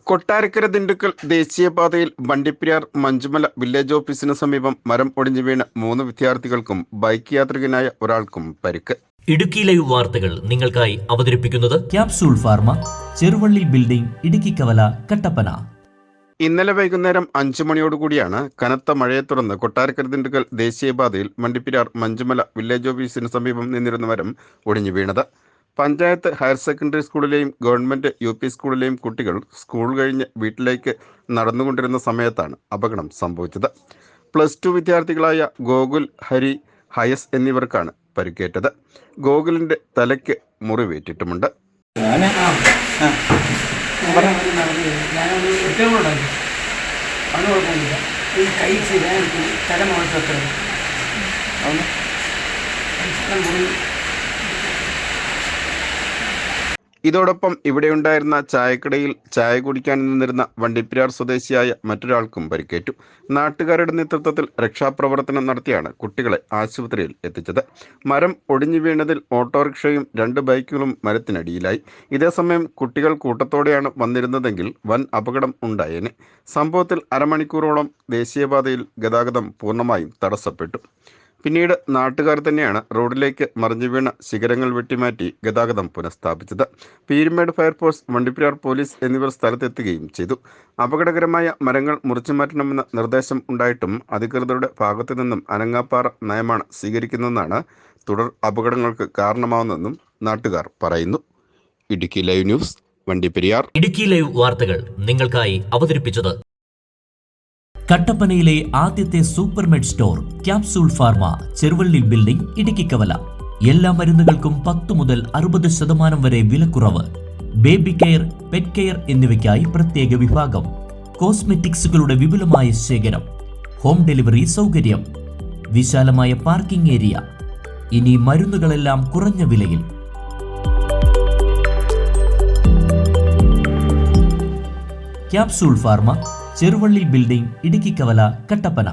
കൊട്ടാരക്കര ദിണ്ടുക്കൽ ദേശീയപാതയിൽ വണ്ടിപ്പെരിയാർ മഞ്ചുമല വില്ലേജ് ഓഫീസിന് സമീപം മരം ഒടിഞ്ഞു വീണ് 3 വിദ്യാർത്ഥികൾക്കും ബൈക്ക് യാത്രികനായ ഒരാൾക്കും പരിക്ക്. ഇടുക്കി ലൈവ് വാർത്തകൾ നിങ്ങൾക്കായി അവതരിപ്പിക്കുന്നത് capsule pharma, Cheruvally building, Idukki കവല, കട്ടപ്പന. ഇന്നലെ വൈകുന്നേരം 5 മണിയോടുകൂടിയാണ് കനത്ത മഴയെ തുടർന്ന് കൊട്ടാരക്കര ദിണ്ടുക്കൽ ദേശീയപാതയിൽ വണ്ടിപ്പെരിയാർ മഞ്ചുമല വില്ലേജ് ഓഫീസിന് സമീപം നിന്നിരുന്ന മരം ഒടിഞ്ഞു വീണത്. പഞ്ചായത്ത് ഹയർ സെക്കൻഡറി സ്കൂളിലെയും ഗവൺമെൻറ് UP സ്കൂളിലെയും കുട്ടികൾ സ്കൂൾ കഴിഞ്ഞ് വീട്ടിലേക്ക് നടന്നുകൊണ്ടിരുന്ന സമയത്താണ് അപകടം സംഭവിച്ചത്. +2 വിദ്യാർത്ഥികളായ ഗോകുൽ, ഹരി, ഹയസ് എന്നിവർക്കാണ് പരിക്കേറ്റത്. ഗോകുലിൻ്റെ തലയ്ക്ക് മുറിവേറ്റിട്ടുമുണ്ട്. ഇതോടൊപ്പം ഇവിടെയുണ്ടായിരുന്ന ചായക്കടയിൽ ചായ കുടിക്കാൻ നിന്നിരുന്ന വണ്ടിപ്പെരിയാർ സ്വദേശിയായ മറ്റൊരാൾക്കും പരിക്കേറ്റു. നാട്ടുകാരുടെ നേതൃത്വത്തിൽ രക്ഷാപ്രവർത്തനം നടത്തിയാണ് കുട്ടികളെ ആശുപത്രിയിൽ എത്തിച്ചത്. മരം ഒടിഞ്ഞു വീണതിൽ ഓട്ടോറിക്ഷയും 2 ബൈക്കുകളും മരത്തിനടിയിലായി. ഇതേസമയം കുട്ടികൾ കൂട്ടത്തോടെയാണ് വന്നിരുന്നതെങ്കിൽ വൻ അപകടം ഉണ്ടായേനെ. സംഭവത്തിൽ അരമണിക്കൂറോളം ദേശീയപാതയിൽ ഗതാഗതം പൂർണ്ണമായും തടസ്സപ്പെട്ടു. പിന്നീട് നാട്ടുകാർ തന്നെയാണ് റോഡിലേക്ക് മറിഞ്ഞു വീണ ശിഖരങ്ങൾ വെട്ടിമാറ്റി ഗതാഗതം പുനഃസ്ഥാപിച്ചത്. പീരുമേട് ഫയർഫോഴ്സ്, വണ്ടിപ്പെരിയാർ പോലീസ് എന്നിവർ സ്ഥലത്തെത്തുകയും ചെയ്തു. അപകടകരമായ മരങ്ങൾ മുറിച്ചു മാറ്റണമെന്ന നിർദ്ദേശം ഉണ്ടായിട്ടും അധികൃതരുടെ ഭാഗത്തു നിന്നും അനങ്ങാപ്പാറ നയമാണ് സ്വീകരിക്കുന്നതെന്നാണ് തുടർ അപകടങ്ങൾക്ക് കാരണമാവുന്നതെന്നും നാട്ടുകാർ പറയുന്നു. Idukki live news, Vandiperiyar. Idukki live വാർത്തകൾ നിങ്ങൾക്കായി അവതരിപ്പിച്ചത് കട്ടപ്പനയിലെ ആദ്യത്തെ supermed store capsule pharma, Cheruvally building, Idukki കവല. എല്ലാ മരുന്നുകൾക്കും 10 മുതൽ 60% വരെ വിലക്കുറവ്. ബേബി കെയർ, പെറ്റ് കെയർ എന്നിവയ്ക്കായി പ്രത്യേക വിഭാഗം. കോസ്മെറ്റിക്സുകളുടെ വിപുലമായ ശേഖരം. ഹോം ഡെലിവറി സൗകര്യം. വിശാലമായ പാർക്കിംഗ് ഏരിയ. ഇനി മരുന്നുകളെല്ലാം കുറഞ്ഞ വിലയിൽ. Capsule pharma, Cheruvally building, Idukki കവല, കട്ടപ്പന.